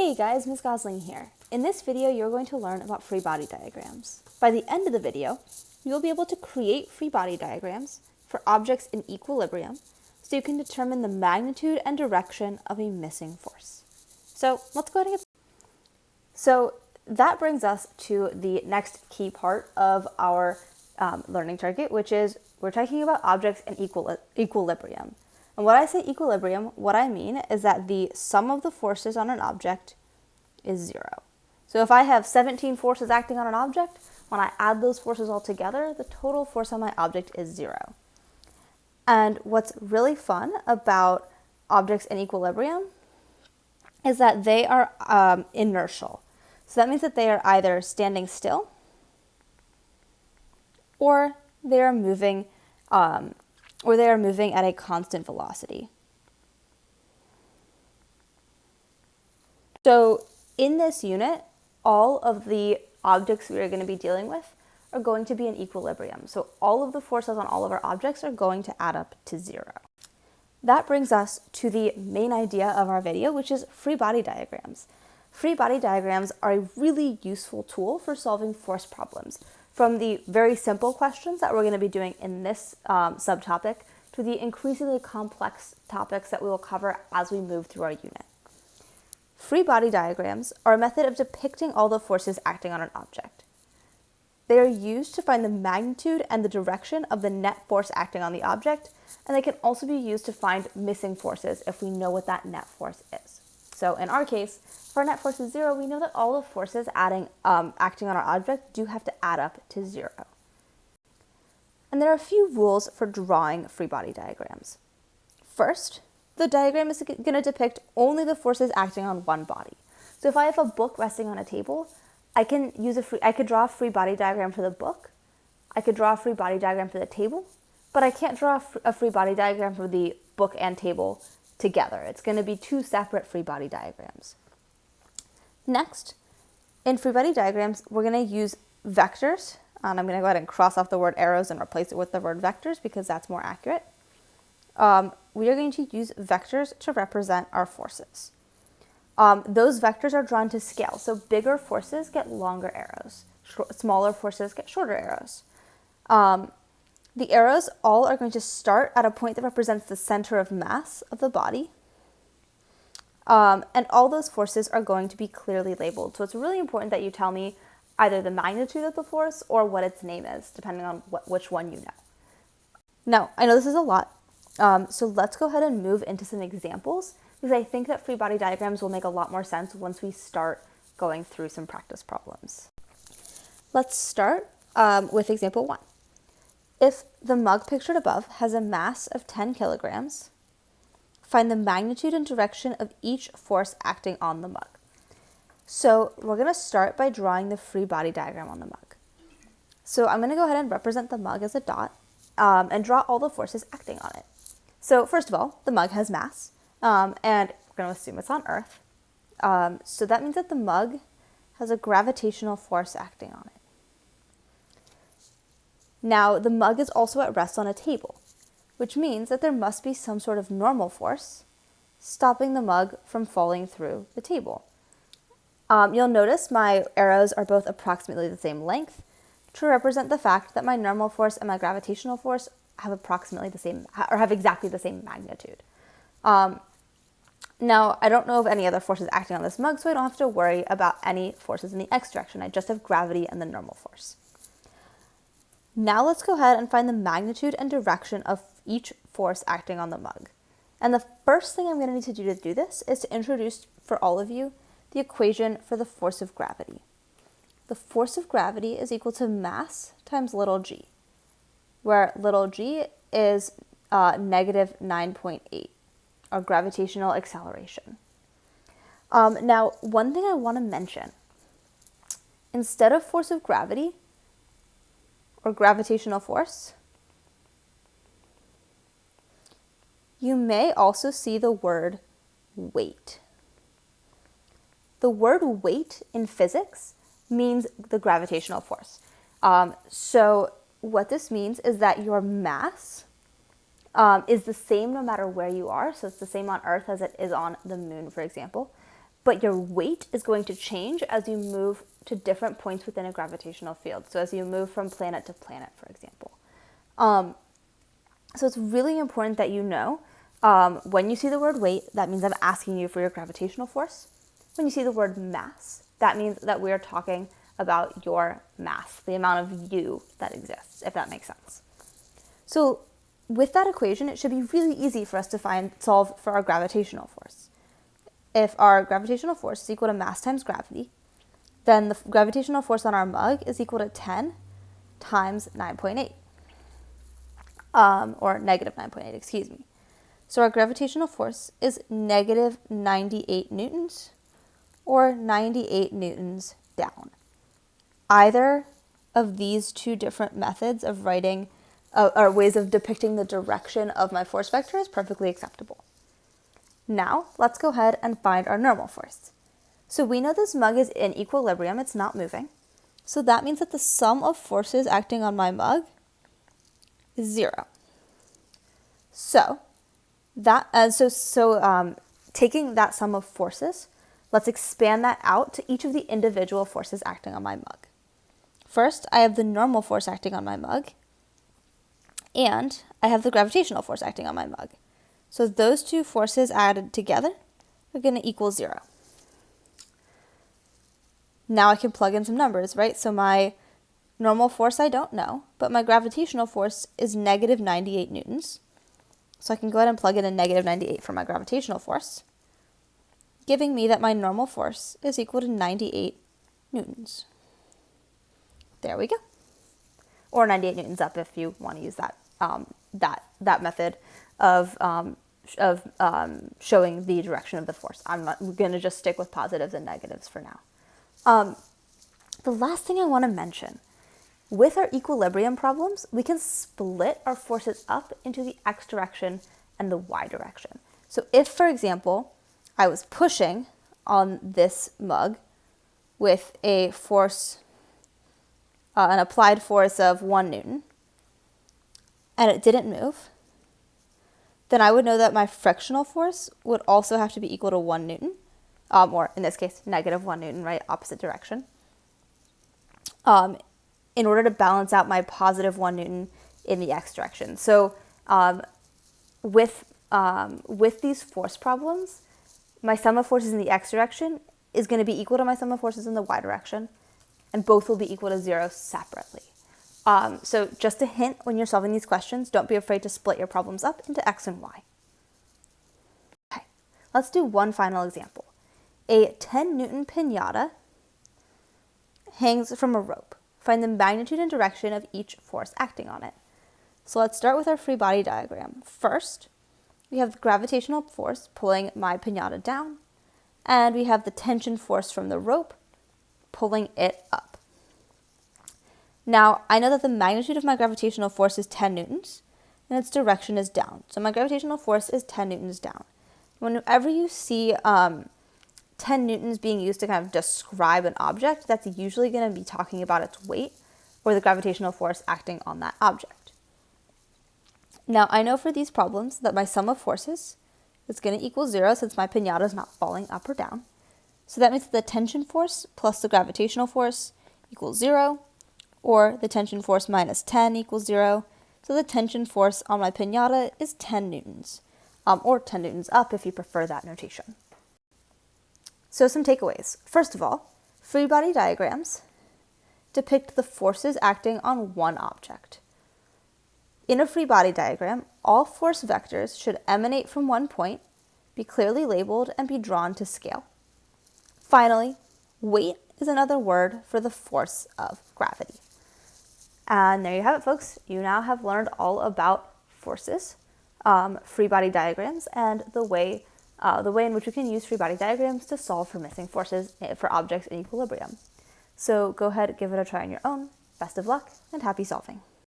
Hey guys, Ms. Gosling here. In this video, you're going to learn about free body diagrams. By the end of the video, you'll be able to create free body diagrams for objects in equilibrium so you can determine the magnitude and direction of a missing force. So let's go ahead and get So that brings us to the next key part of our learning target, which is we're talking about objects in equilibrium. And when I say equilibrium, what I mean is that the sum of the forces on an object is 0. So if I have 17 forces acting on an object, when I add those forces all together, the total force on my object is 0. And what's really fun about objects in equilibrium is that they are inertial. So that means that they are either standing still or they are moving at a constant velocity. So in this unit, all of the objects we are going to be dealing with are going to be in equilibrium. So all of the forces on all of our objects are going to add up to 0. That brings us to the main idea of our video, which is free body diagrams. Free body diagrams are a really useful tool for solving force problems, from the very simple questions that we're going to be doing in this subtopic to the increasingly complex topics that we will cover as we move through our unit. Free body diagrams are a method of depicting all the forces acting on an object. They are used to find the magnitude and the direction of the net force acting on the object, and they can also be used to find missing forces if we know what that net force is. So in our case, if our net force is 0, we know that all the forces acting on our object do have to add up to 0. And there are a few rules for drawing free body diagrams. First, the diagram is going to depict only the forces acting on one body. So if I have a book resting on a table, I could draw a free body diagram for the book, I could draw a free body diagram for the table, but I can't draw a free body diagram for the book and table together. It's going to be two separate free body diagrams. Next, in free body diagrams, we're going to use vectors. And I'm going to go ahead and cross off the word arrows and replace it with the word vectors because that's more accurate. We are going to use vectors to represent our forces. Those vectors are drawn to scale, so bigger forces get longer arrows, smaller forces get shorter arrows. The arrows all are going to start at a point that represents the center of mass of the body, and all those forces are going to be clearly labeled. So it's really important that you tell me either the magnitude of the force or what its name is, depending on which one you know. Now, I know this is a lot, so let's go ahead and move into some examples, because I think that free body diagrams will make a lot more sense once we start going through some practice problems. Let's start with example 1. If the mug pictured above has a mass of 10 kilograms, find the magnitude and direction of each force acting on the mug. So we're going to start by drawing the free body diagram on the mug. So I'm going to go ahead and represent the mug as a dot and draw all the forces acting on it. So first of all, the mug has mass, and we're going to assume it's on Earth. So that means that the mug has a gravitational force acting on it. Now, the mug is also at rest on a table, which means that there must be some sort of normal force stopping the mug from falling through the table. You'll notice my arrows are both approximately the same length to represent the fact that my normal force and my gravitational force have exactly the same magnitude. Now, I don't know of any other forces acting on this mug, so I don't have to worry about any forces in the x direction. I just have gravity and the normal force. Now let's go ahead and find the magnitude and direction of each force acting on the mug. And the first thing I'm going to need to do this is to introduce for all of you the equation for the force of gravity. The force of gravity is equal to mass times little g, where little g is negative 9.8, or gravitational acceleration. Now, one thing I want to mention, instead of force of gravity, or gravitational force, you may also see the word weight. The word weight in physics means the gravitational force. So what this means is that your mass is the same no matter where you are. So it's the same on Earth as it is on the moon, for example. but your weight is going to change as you move to different points within a gravitational field. So as you move from planet to planet, for example. So it's really important that you know when you see the word weight, that means I'm asking you for your gravitational force. When you see the word mass, that means that we are talking about your mass, the amount of you that exists, if that makes sense. So with that equation, it should be really easy for us to solve for our gravitational force. If our gravitational force is equal to mass times gravity, then the gravitational force on our mug is equal to 10 times 9.8, or negative 9.8, excuse me. So our gravitational force is negative 98 newtons, or 98 newtons down. Either of these two different methods of writing, or ways of depicting the direction of my force vector is perfectly acceptable. Now, let's go ahead and find our normal force. So we know this mug is in equilibrium, it's not moving. So that means that the sum of forces acting on my mug is 0. So, taking that sum of forces, let's expand that out to each of the individual forces acting on my mug. First, I have the normal force acting on my mug, and I have the gravitational force acting on my mug. So those two forces added together are going to equal 0. Now I can plug in some numbers, right? So my normal force I don't know, but my gravitational force is negative 98 newtons. So I can go ahead and plug in a negative 98 for my gravitational force, giving me that my normal force is equal to 98 newtons. There we go. Or 98 newtons up if you want to use that that method of showing the direction of the force. I'm going to just stick with positives and negatives for now. The last thing I want to mention, with our equilibrium problems, we can split our forces up into the x direction and the y direction. So if, for example, I was pushing on this mug with a force, an applied force of 1 Newton, and it didn't move, then I would know that my frictional force would also have to be equal to 1 Newton, or in this case, negative 1 Newton, right, opposite direction, in order to balance out my positive 1 Newton in the x direction. So with these force problems, my sum of forces in the x direction is going to be equal to my sum of forces in the y direction, and both will be equal to 0 separately. So just a hint when you're solving these questions, don't be afraid to split your problems up into x and y. Okay, let's do one final example. A 10 Newton pinata hangs from a rope. Find the magnitude and direction of each force acting on it. So let's start with our free body diagram. First, we have the gravitational force pulling my pinata down, and we have the tension force from the rope pulling it up. Now, I know that the magnitude of my gravitational force is 10 newtons, and its direction is down. So my gravitational force is 10 newtons down. Whenever you see 10 newtons being used to kind of describe an object, that's usually going to be talking about its weight or the gravitational force acting on that object. Now, I know for these problems that my sum of forces is going to equal 0 since my pinata is not falling up or down. So that means that the tension force plus the gravitational force equals 0, or the tension force minus 10 equals 0. So the tension force on my pinata is 10 newtons, or 10 newtons up if you prefer that notation. So some takeaways. First of all, free body diagrams depict the forces acting on one object. In a free body diagram, all force vectors should emanate from one point, be clearly labeled, and be drawn to scale. Finally, weight is another word for the force of gravity. And there you have it, folks. You now have learned all about forces, free body diagrams, and the way in which we can use free body diagrams to solve for missing forces for objects in equilibrium. So go ahead, give it a try on your own. Best of luck, and happy solving.